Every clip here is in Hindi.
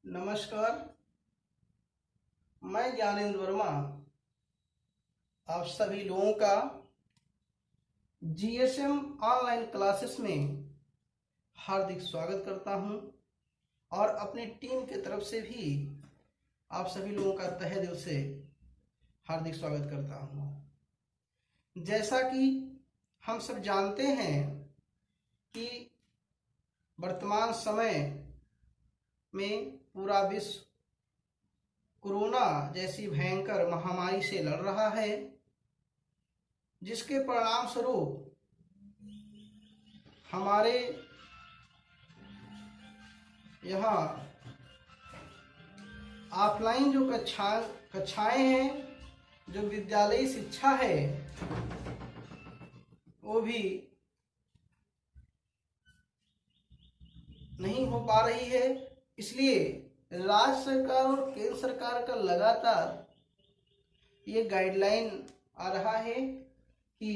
नमस्कार। मैं ज्ञानेंद्र वर्मा आप सभी लोगों का जीएसएम ऑनलाइन क्लासेस में हार्दिक स्वागत करता हूं और अपनी टीम की तरफ से भी आप सभी लोगों का तहे दिल से हार्दिक स्वागत करता हूं। जैसा कि हम सब जानते हैं कि वर्तमान समय में पूरा विश्व कोरोना जैसी भयंकर महामारी से लड़ रहा है, जिसके परिणाम स्वरूप हमारे यहाँ ऑफलाइन जो कक्षाएं हैं, जो विद्यालयी शिक्षा है, वो भी नहीं हो पा रही है। इसलिए राज्य सरकार और केंद्र सरकार का लगातार ये गाइडलाइन आ रहा है कि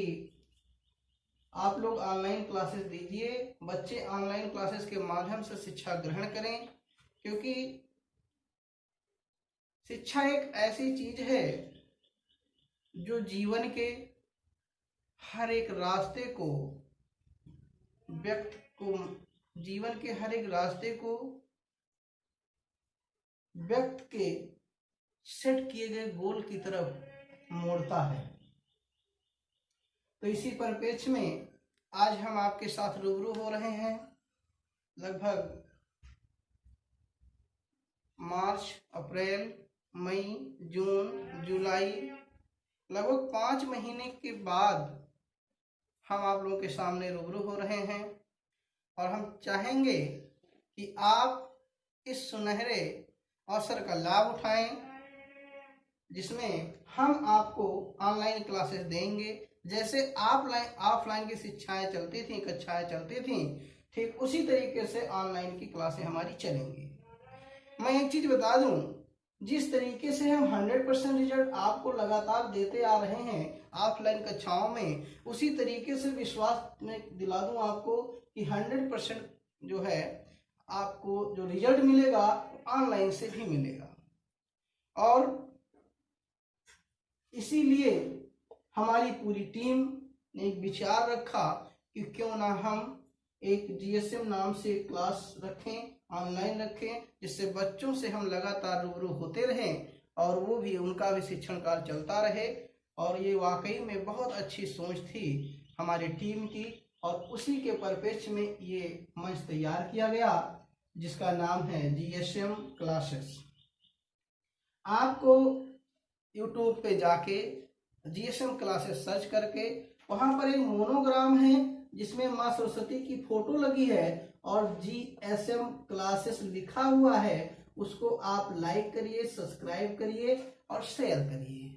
आप लोग ऑनलाइन क्लासेस दीजिए, बच्चे ऑनलाइन क्लासेस के माध्यम से शिक्षा ग्रहण करें, क्योंकि शिक्षा एक ऐसी चीज है जो जीवन के हर एक रास्ते को व्यक्ति के सेट किए गए गोल की तरफ मोड़ता है। तो इसी परिप्रेक्ष्य में आज हम आपके साथ रूबरू हो रहे हैं। लगभग मार्च, अप्रैल, मई, जून, जुलाई, लगभग 5 महीने के बाद हम आप लोगों के सामने रूबरू हो रहे हैं और हम चाहेंगे कि आप इस सुनहरे अवसर का लाभ उठाएं, जिसमें हम आपको ऑनलाइन क्लासेस देंगे। जैसे ऑफलाइन की शिक्षाएं चलती थी, कक्षाएं चलती थी, ठीक उसी तरीके से ऑनलाइन की क्लासें हमारी चलेंगी। मैं एक चीज बता दूं, जिस तरीके से हम 100% रिजल्ट आपको लगातार देते आ रहे हैं ऑफलाइन कक्षाओं में, उसी तरीके से विश्वास में दिला दूं आपको कि 100% जो है आपको जो रिजल्ट मिलेगा ऑनलाइन से भी मिलेगा। और इसीलिए हमारी पूरी टीम ने एक विचार रखा कि क्यों ना हम एक जीएसएम नाम से क्लास रखें, ऑनलाइन रखें, जिससे बच्चों से हम लगातार रूबरू होते रहें और वो भी उनका भी शिक्षण कार्य चलता रहे। और ये वाकई में बहुत अच्छी सोच थी हमारी टीम की, और उसी के परिप्रेक्ष्य में ये मंच तैयार किया गया, जिसका नाम है जीएसएम क्लासेस। आपको यूट्यूब पे जाके जीएसएम क्लासेस सर्च करके वहां पर एक मोनोग्राम है जिसमें माँ सरस्वती की फोटो लगी है और जीएसएम क्लासेस लिखा हुआ है, उसको आप लाइक करिए, सब्सक्राइब करिए और शेयर करिए।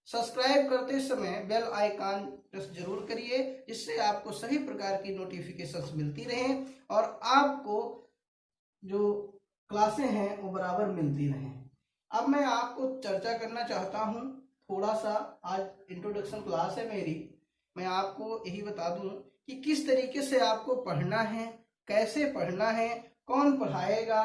सब्सक्राइब करते समय बेल आइकन प्रेस जरूर करिए, जिससे आपको सभी प्रकार की नोटिफिकेशंस मिलती रहें और आपको जो क्लासें हैं वो बराबर मिलती रहें। अब मैं आपको चर्चा करना चाहता हूं थोड़ा सा। आज इंट्रोडक्शन क्लास है मेरी। मैं आपको यही बता दूं कि किस तरीके से आपको पढ़ना है, कैसे पढ़ना है, कौन पढ़ाएगा,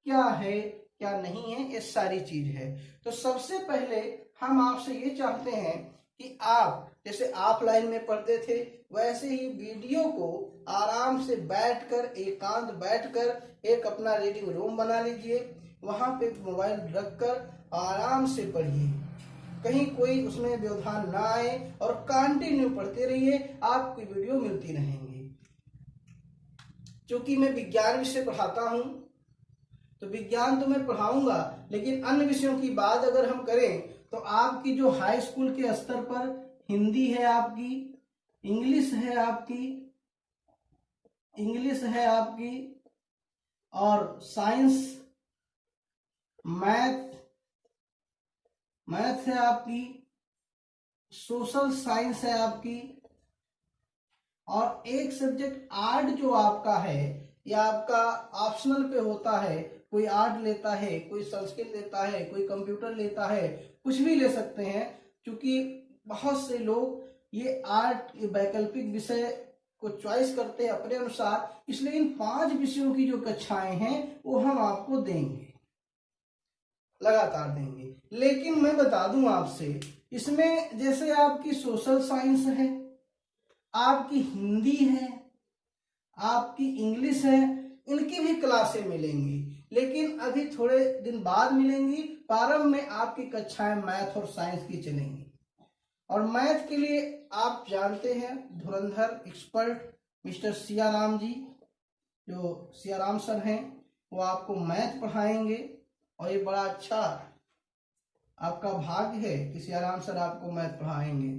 क्या है क्या नहीं है, ये सारी चीज है। तो सबसे पहले हम आपसे ये चाहते हैं कि आप जैसे ऑफलाइन में पढ़ते थे वैसे ही वीडियो को आराम से बैठकर, एकांत बैठकर एक अपना रीडिंग रूम बना लीजिए, वहां पे मोबाइल रखकर आराम से पढ़िए, कहीं कोई उसमें व्यवधान ना आए और कंटिन्यू पढ़ते रहिए, आपकी वीडियो मिलती रहेंगी। क्योंकि मैं विज्ञान विषय पढ़ाता हूं तो विज्ञान तो मैं पढ़ाऊंगा, लेकिन अन्य विषयों की बात अगर हम करें तो आपकी जो हाई स्कूल के स्तर पर हिंदी है, आपकी इंग्लिश है आपकी और साइंस, मैथ है आपकी, सोशल साइंस है आपकी, और एक सब्जेक्ट आर्ट जो आपका है, या आपका ऑप्शनल पे होता है, कोई आर्ट लेता है, कोई संस्कृत लेता है, कोई कंप्यूटर लेता है, कुछ भी ले सकते हैं। क्योंकि बहुत से लोग ये आर्ट, ये वैकल्पिक विषय को चॉइस करते हैं अपने अनुसार, इसलिए इन 5 विषयों की जो कक्षाएं हैं वो हम आपको देंगे। लगातार देंगे। लेकिन मैं बता दूं आपसे, इसमें जैसे आपकी सोशल साइंस है, आपकी हिंदी है, आपकी इंग्लिश है, इनकी भी क्लासें मिलेंगी, लेकिन अभी थोड़े दिन बाद मिलेंगी। प्रारंभ में आपकी कक्षाएं मैथ और साइंस की चलेंगी। और मैथ के लिए आप जानते हैं धुरंधर एक्सपर्ट मिस्टर सियाराम जी, जो सियाराम सर हैं, वो आपको मैथ पढ़ाएंगे। और ये बड़ा अच्छा आपका भाग्य है कि सियाराम सर आपको मैथ पढ़ाएंगे।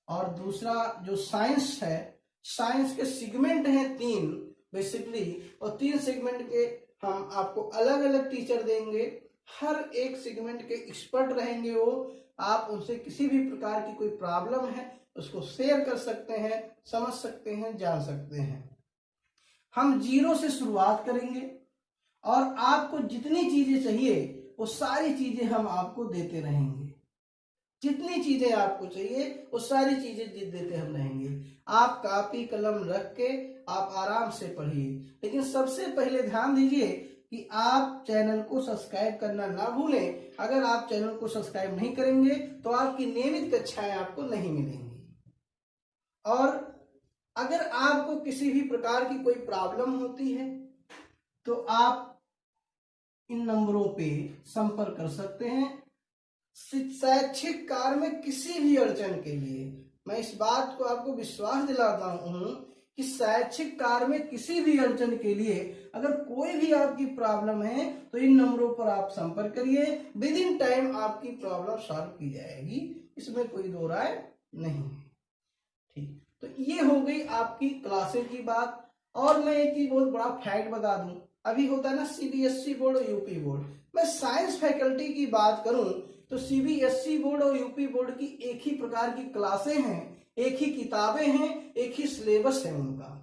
और दूसरा जो साइंस है, साइंस के सेगमेंट हैं 3 बेसिकली, और 3 सेगमेंट के हम आपको अलग अलग टीचर देंगे। हर एक सेगमेंट के एक्सपर्ट रहेंगे वो। आप उनसे किसी भी प्रकार की कोई प्रॉब्लम है उसको शेयर कर सकते हैं, समझ सकते हैं, जान सकते हैं। हम 0 से शुरुआत करेंगे और आपको जितनी चीजें चाहिए वो सारी चीजें हम आपको देते रहेंगे। जितनी चीजें आपको चाहिए वो सारी चीजें देते हम रहेंगे। आप कापी कलम रख के आप आराम से पढ़िए। लेकिन सबसे पहले ध्यान दीजिए कि आप चैनल को सब्सक्राइब करना ना भूलें। अगर आप चैनल को सब्सक्राइब नहीं करेंगे तो आपकी नियमित कक्षाएं आपको नहीं मिलेंगी। और अगर आपको किसी भी प्रकार की कोई प्रॉब्लम होती है तो आप इन नंबरों पे संपर्क कर सकते हैं। शैक्षिक कार्य में किसी भी अड़चन के लिए मैं इस बात को आपको विश्वास दिलाता हूं कि शैक्षिक कार्य में किसी भी अड़चन के लिए अगर कोई भी आपकी प्रॉब्लम है तो इन नंबरों पर आप संपर्क करिए। विद इन टाइम आपकी प्रॉब्लम सॉल्व की जाएगी, इसमें कोई दो राय नहीं है। ठीक, तो ये हो गई आपकी क्लासेस की बात। और मैं एक ही बहुत बड़ा फैक्ट बता दूं, अभी होता है ना सीबीएसई बोर्ड और यूपी बोर्ड। मैं साइंस फैकल्टी की बात करूं तो सीबीएसई बोर्ड और यूपी बोर्ड की एक ही प्रकार की क्लासें हैं, एक ही किताबें हैं, एक ही सिलेबस है उनका।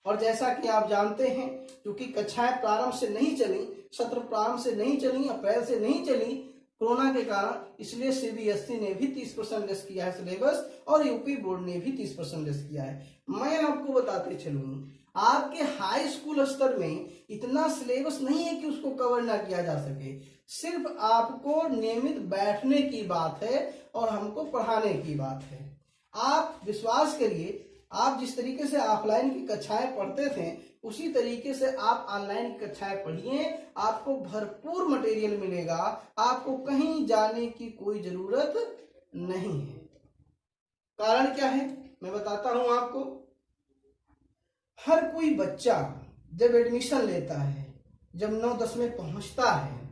और जैसा कि आप जानते हैं, क्योंकि कक्षाएं प्रारंभ से नहीं चली, सत्र प्रारंभ से नहीं चली, अप्रैल से नहीं चली कोरोना के कारण, इसलिए सीबीएसई ने भी 30% लेस किया है सिलेबस और यूपी बोर्ड ने भी 30% लेस किया है। मैं आपको बताते चलूं, आपके हाई स्कूल स्तर में इतना सिलेबस नहीं है कि उसको कवर ना किया जा सके। सिर्फ आपको नियमित बैठने की बात है और हमको पढ़ाने की बात है। आप विश्वास करिए, आप जिस तरीके से ऑफलाइन की कक्षाएं पढ़ते थे उसी तरीके से आप ऑनलाइन की कक्षाएं पढ़िए। आपको भरपूर मटेरियल मिलेगा, आपको कहीं जाने की कोई जरूरत नहीं है। कारण क्या है मैं बताता हूं आपको। हर कोई बच्चा जब एडमिशन लेता है, जब 9-10 में पहुंचता है,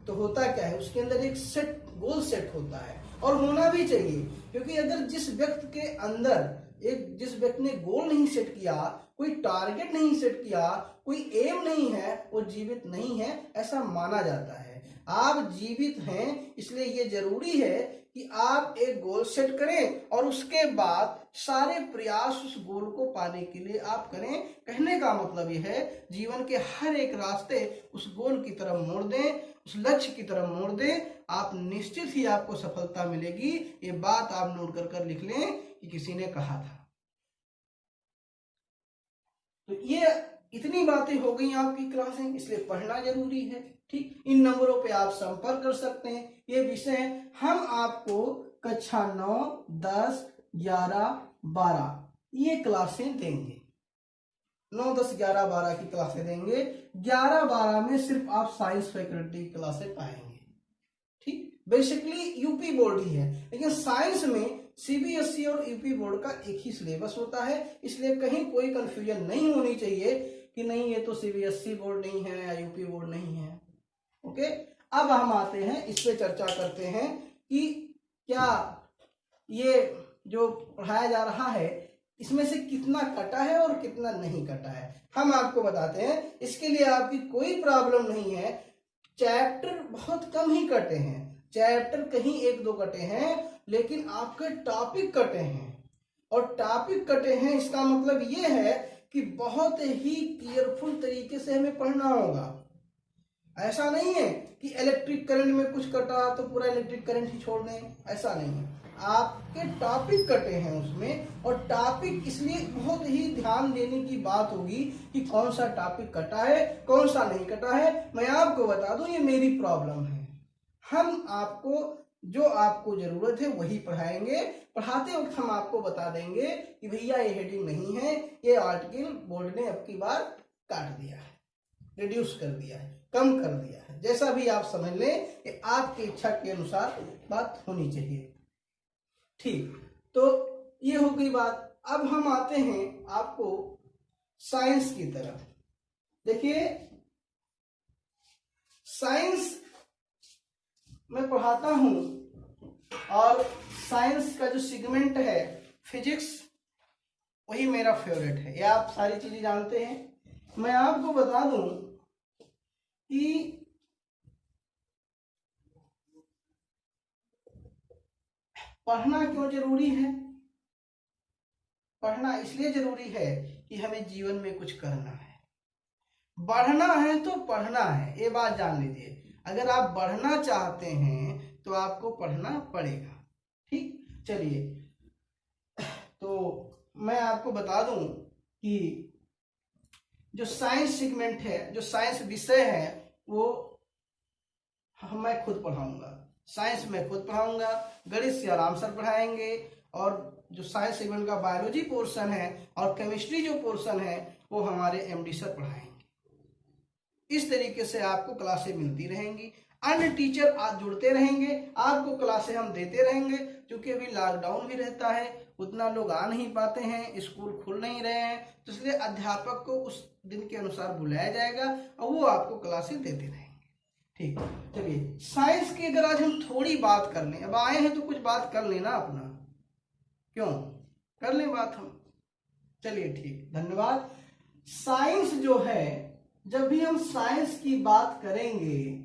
तो होता क्या है, उसके अंदर एक सेट गोल सेट होता है और होना भी चाहिए। क्योंकि अगर जिस व्यक्ति के अंदर जिस व्यक्ति ने गोल नहीं सेट किया, कोई टारगेट नहीं सेट किया, कोई एम नहीं है, वो जीवित नहीं है, ऐसा माना जाता है। आप जीवित हैं, इसलिए ये जरूरी है कि आप एक गोल सेट करें और उसके बाद सारे प्रयास उस गोल को पाने के लिए आप करें। कहने का मतलब यह है, जीवन के हर एक रास्ते उस गोल की तरफ मोड़ दें, उस लक्ष्य की तरफ मोड़ दें, आप निश्चित ही आपको सफलता मिलेगी। ये बात आप नोट कर लिख लें कि किसी ने कहा था। तो ये इतनी बातें हो गई आपकी क्लास में, इसलिए पढ़ना जरूरी है। ठीक, इन नंबरों पे आप संपर्क कर सकते हैं। ये विषय हम आपको कक्षा 9, 10, 11, 12 ये क्लासें देंगे। 9, 10, 11, 12 की क्लासें देंगे। 11, 12 में सिर्फ आप साइंस फैकल्टी की क्लासें पाएंगे। ठीक, बेसिकली यूपी बोर्ड ही है, लेकिन साइंस में सीबीएसई और यूपी बोर्ड का एक ही सिलेबस होता है। इसलिए कहीं कोई कंफ्यूजन नहीं होनी चाहिए कि नहीं ये तो सीबीएसई बोर्ड नहीं है या यूपी बोर्ड नहीं है। ओके, अब हम आते हैं, इस पे चर्चा करते हैं कि क्या ये जो पढ़ाया जा रहा है इसमें से कितना कटा है और कितना नहीं कटा है। हम आपको बताते हैं, इसके लिए आपकी कोई प्रॉब्लम नहीं है। चैप्टर बहुत कम ही कटे हैं, चैप्टर कहीं 1-2 कटे हैं, लेकिन आपके टॉपिक कटे हैं। और टॉपिक कटे हैं इसका मतलब ये है कि बहुत ही केयरफुल तरीके से हमें पढ़ना होगा। ऐसा नहीं है कि इलेक्ट्रिक करंट में कुछ कटा तो पूरा इलेक्ट्रिक करंट ही छोड़ दें, ऐसा नहीं है। आपके टॉपिक कटे हैं उसमें, और टॉपिक इसलिए बहुत ही ध्यान देने की बात होगी कि कौन सा टॉपिक कटा है, कौन सा नहीं कटा है। मैं आपको बता दूं, ये मेरी प्रॉब्लम है। हम आपको जो आपको जरूरत है वही पढ़ाएंगे। पढ़ाते वक्त हम आपको बता देंगे कि भैया ये हेडिंग नहीं है, ये आर्टिकल बोर्ड ने अब की बार काट दिया है, रिड्यूस कर दिया है, कम कर दिया है, जैसा भी आप समझ लें कि आपकी इच्छा के अनुसार बात होनी चाहिए। ठीक, तो ये हो गई बात। अब हम आते हैं आपको साइंस की तरफ। देखिए, साइंस मैं पढ़ाता हूं और साइंस का जो सेगमेंट है फिजिक्स, वही मेरा फेवरेट है। ये आप सारी चीजें जानते हैं। मैं आपको बता दूं कि पढ़ना क्यों जरूरी है। पढ़ना इसलिए जरूरी है कि हमें जीवन में कुछ करना है, बढ़ना है तो पढ़ना है, ये बात जान लीजिए। अगर आप बढ़ना चाहते हैं तो आपको पढ़ना पड़ेगा। ठीक, चलिए, तो मैं आपको बता दूं कि जो साइंस सेगमेंट है, जो साइंस विषय है, वो मैं खुद पढ़ाऊंगा। साइंस में खुद पढ़ाऊंगा, गणित से आराम सर पढ़ाएंगे, और जो साइंस सेगमेंट का बायोलॉजी पोर्शन है और केमिस्ट्री जो पोर्शन है वो हमारे एमडी सर पढ़ाएंगे। इस तरीके से आपको क्लासें मिलती रहेंगी। अन्य टीचर आज जुड़ते रहेंगे, आपको क्लासें हम देते रहेंगे। क्योंकि अभी लॉकडाउन भी रहता है, उतना लोग आ नहीं पाते हैं, स्कूल खुल नहीं रहे हैं, तो इसलिए अध्यापक को उस दिन के अनुसार बुलाया जाएगा और वो आपको क्लासें देते रहेंगे। ठीक, चलिए, साइंस की अगर आज हम थोड़ी बात कर लें, अब आए हैं तो कुछ बात कर लेना अपना, क्यों कर लें बात हम। चलिए ठीक, धन्यवाद। साइंस जो है, जब भी हम साइंस की बात करेंगे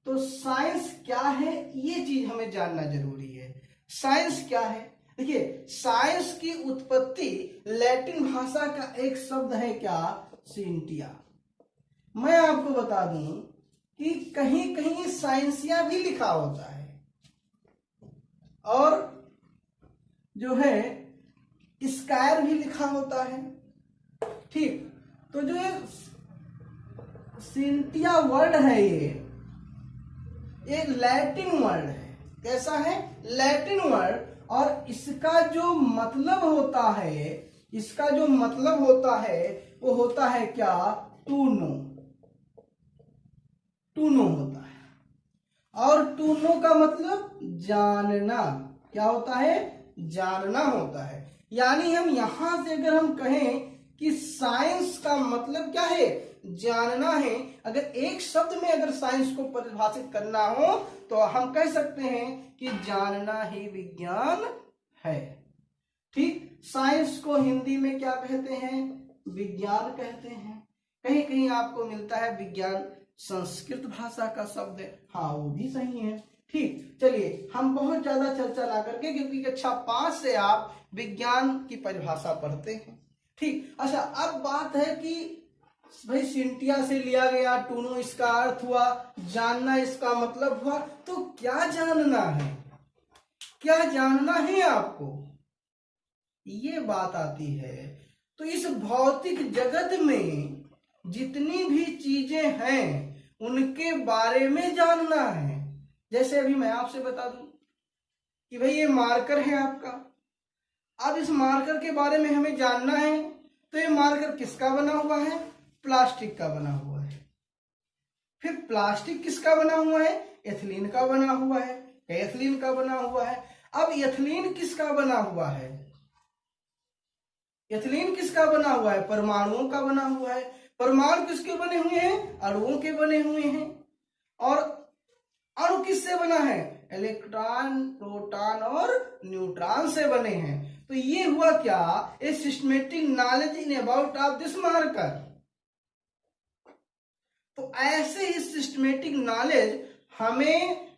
तो साइंस क्या है ये चीज हमें जानना जरूरी है। साइंस क्या है? देखिए, साइंस की उत्पत्ति लैटिन भाषा का एक शब्द है क्या, सिंटिया। मैं आपको बता दूं कि कहीं कहीं साइंसिया भी लिखा होता है और जो है स्कायर भी लिखा होता है। ठीक, तो जो ये सिंटिया वर्ड है, ये लैटिन वर्ड है। कैसा है? Latin word. और इसका जो मतलब होता है, इसका जो मतलब होता है वो होता है क्या, टू नो। टू नो होता है। और टू नो का मतलब जानना। क्या होता है? जानना होता है। यानी हम यहां से अगर हम कहें कि साइंस का मतलब क्या है, जानना है। अगर एक शब्द में अगर साइंस को परिभाषित करना हो तो हम कह सकते हैं कि जानना ही विज्ञान है। ठीक, साइंस को हिंदी में क्या कहते हैं, विज्ञान कहते हैं। कहीं कहीं आपको मिलता है विज्ञान संस्कृत भाषा का शब्द है, हाँ वो भी सही है। ठीक, चलिए, हम बहुत ज्यादा चर्चा ना करके, क्योंकि कक्षा 5 से आप विज्ञान की परिभाषा पढ़ते हैं। ठीक, अच्छा, अब बात है कि भाई सिंटिया से लिया गया, टूनो इसका अर्थ हुआ, जानना इसका मतलब हुआ, तो क्या जानना है, क्या जानना है आपको, ये बात आती है। तो इस भौतिक जगत में जितनी भी चीजें हैं उनके बारे में जानना है। जैसे अभी मैं आपसे बता दूं कि भाई ये मार्कर है आपका, अब इस मार्कर के बारे में हमें जानना है, तो ये मार्कर किसका बना हुआ है, प्लास्टिक का बना हुआ है। फिर प्लास्टिक किसका बना हुआ है, एथिलीन का बना हुआ है, एथिलीन का बना हुआ है। अब एथिलीन किसका बना हुआ है, एथिलीन किसका बना हुआ है, परमाणुओं का बना हुआ है। परमाणु किसके बने हुए हैं, अणुओं के बने हुए हैं। और अणु किससे बना है, इलेक्ट्रॉन, प्रोटॉन और न्यूट्रॉन से बने हैं। तो ये हुआ क्या, a systematic knowledge in about of this marker. तो ऐसे ही सिस्टमेटिक नॉलेज हमें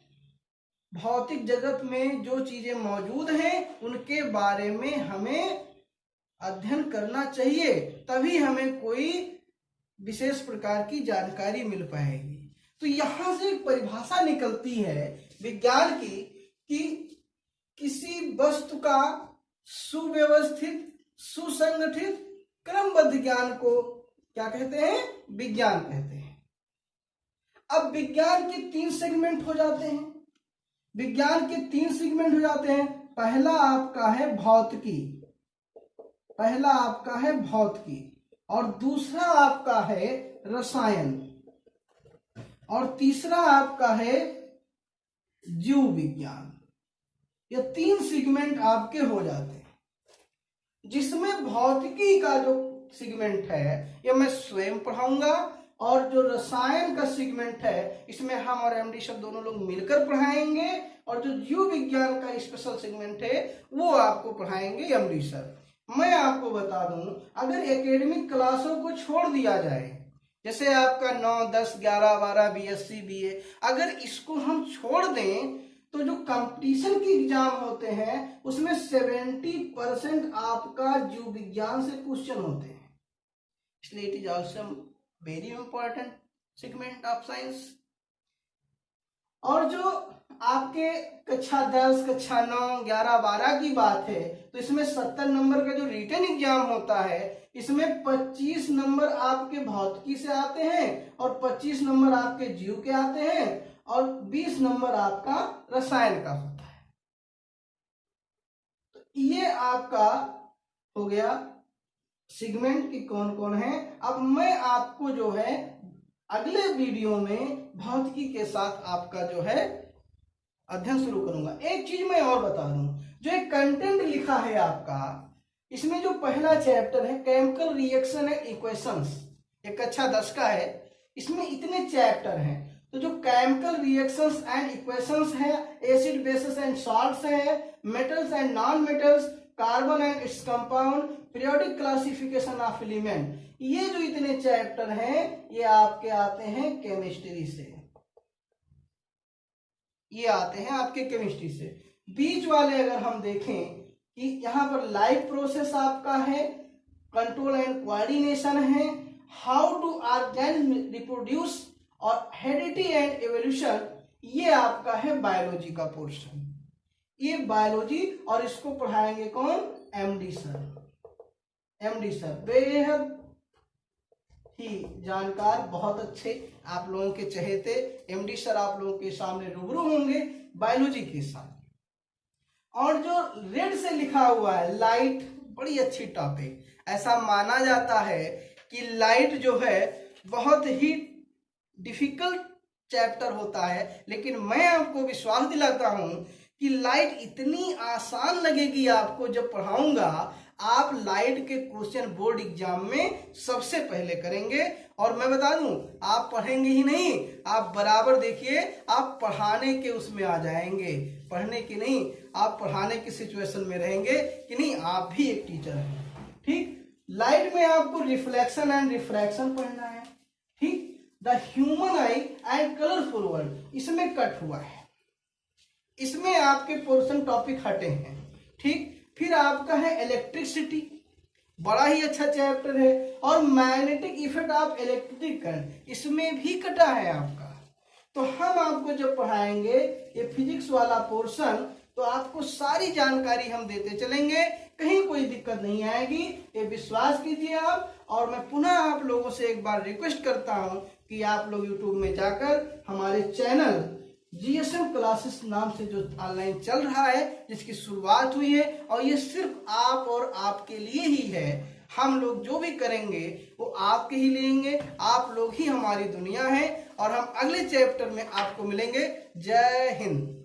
भौतिक जगत में जो चीजें मौजूद हैं उनके बारे में हमें अध्ययन करना चाहिए, तभी हमें कोई विशेष प्रकार की जानकारी मिल पाएगी। तो यहां से एक परिभाषा निकलती है विज्ञान की कि किसी वस्तु का सुव्यवस्थित, सुसंगठित, क्रमबद्ध ज्ञान को क्या कहते हैं, विज्ञान कहते हैं। अब विज्ञान के 3 सेगमेंट हो जाते हैं। विज्ञान के 3 सेगमेंट हो जाते हैं। पहला आपका है भौतिकी, पहला आपका है भौतिकी, और दूसरा आपका है रसायन, और तीसरा आपका है जीव विज्ञान। ये 3 सेगमेंट आपके हो जाते हैं, जिसमें भौतिकी का जो सेगमेंट है ये मैं स्वयं पढ़ाऊंगा, और जो रसायन का सेगमेंट है इसमें हम और एमडी सर दोनों लोग मिलकर पढ़ाएंगे, और जो जीव विज्ञान का स्पेशल सेगमेंट है वो आपको पढ़ाएंगे एमडी सर। मैं आपको बता दूं, अगर एकेडमिक क्लासों को छोड़ दिया जाए, जैसे आपका 9, 10, 11, 12 बीएससी बीए, अगर इसको हम छोड़ दें तो जो कंपटीशन की एग्जाम होते हैं उसमें 70% आपका जीव विज्ञान से क्वेश्चन होते हैं। इसलिए it is also very important segment of science. और जो आपके कक्षा 10, कक्षा 9, 11, 12 की बात है तो इसमें 70 नंबर का जो रिटन एग्जाम होता है इसमें 25 नंबर आपके भौतिकी से आते हैं और 25 नंबर आपके जीव के आते हैं और 20 नंबर आपका रसायन का होता है। तो ये आपका हो गया सेगमेंट की कौन कौन है। अब मैं आपको जो है अगले वीडियो में भौतिकी के साथ आपका जो है अध्ययन शुरू करूंगा। एक चीज मैं और बता दूं, जो एक कंटेंट लिखा है आपका, इसमें जो पहला चैप्टर है केमिकल रिएक्शन एंड इक्वेशंस, ये कक्षा 10 का है, इसमें इतने चैप्टर हैं। तो जो केमिकल रिएक्शंस एंड इक्वेशंस है, एसिड बेसिस एंड सॉल्ट्स है, metals and non metals, carbon and its compound, periodic classification of element, ये जो इतने चैप्टर हैं ये आपके आते हैं केमिस्ट्री से, ये आते हैं आपके केमिस्ट्री से। बीच वाले अगर हम देखें कि यहाँ पर लाइफ प्रोसेस आपका है, कंट्रोल एंड कोऑर्डिनेशन है, हाउ टू ऑर्गेनिज्म रिप्रोड्यूस और हेरिडिटी एंड एवोल्यूशन, ये आपका है बायोलॉजी का पोर्शन, ये बायोलॉजी, और इसको पढ़ाएंगे कौन? MD sir. एमडी सर बेहद ही जानकार, बहुत अच्छे, आप लोगों के चहेते एमडी सर आप लोगों के सामने रूबरू होंगे बायोलॉजी के साथ। और जो रेड से लिखा हुआ है लाइट, बड़ी अच्छी टॉपिक, ऐसा माना जाता है कि लाइट जो है बहुत ही डिफिकल्ट चैप्टर होता है, लेकिन मैं आपको विश्वास दिलाता हूं कि लाइट इतनी आसान लगेगी आपको जब पढ़ाऊंगा। आप लाइट के क्वेश्चन बोर्ड एग्जाम में सबसे पहले करेंगे, और मैं बता दूं आप पढ़ेंगे ही नहीं, आप बराबर देखिए आप पढ़ाने के उसमें आ जाएंगे, पढ़ने की नहीं, आप पढ़ाने की सिचुएशन में रहेंगे कि नहीं, आप भी एक टीचर हैं। ठीक, लाइट में आपको रिफ्लेक्शन एंड रिफ्रैक्शन पढ़ना है। ठीक, the human I and colourful world, इसमें कट हुआ है, इसमें आपके पोर्शन टॉपिक हटे हैं। ठीक, फिर आपका है इलेक्ट्रिसिटी, बड़ा ही अच्छा चैप्टर है, और magnetic effect of electric current, इसमें भी कटा है आपका। तो हम आपको जब पढ़ाएंगे ये फिजिक्स वाला पोर्शन, तो आपको सारी जानकारी हम देते चलेंगे, कहीं कोई दिक्कत नहीं आएगी, ये विश्वास कीजिए आप। और मैं पुनः आप लोगों से एक बार रिक्वेस्ट करता हूं कि आप लोग यूट्यूब में जाकर हमारे चैनल जीएसएम क्लासेस नाम से जो ऑनलाइन चल रहा है, जिसकी शुरुआत हुई है, और ये सिर्फ आप और आपके लिए ही है। हम लोग जो भी करेंगे वो आपके ही लेंगे, आप लोग ही हमारी दुनिया है, और हम अगले चैप्टर में आपको मिलेंगे। जय हिंद।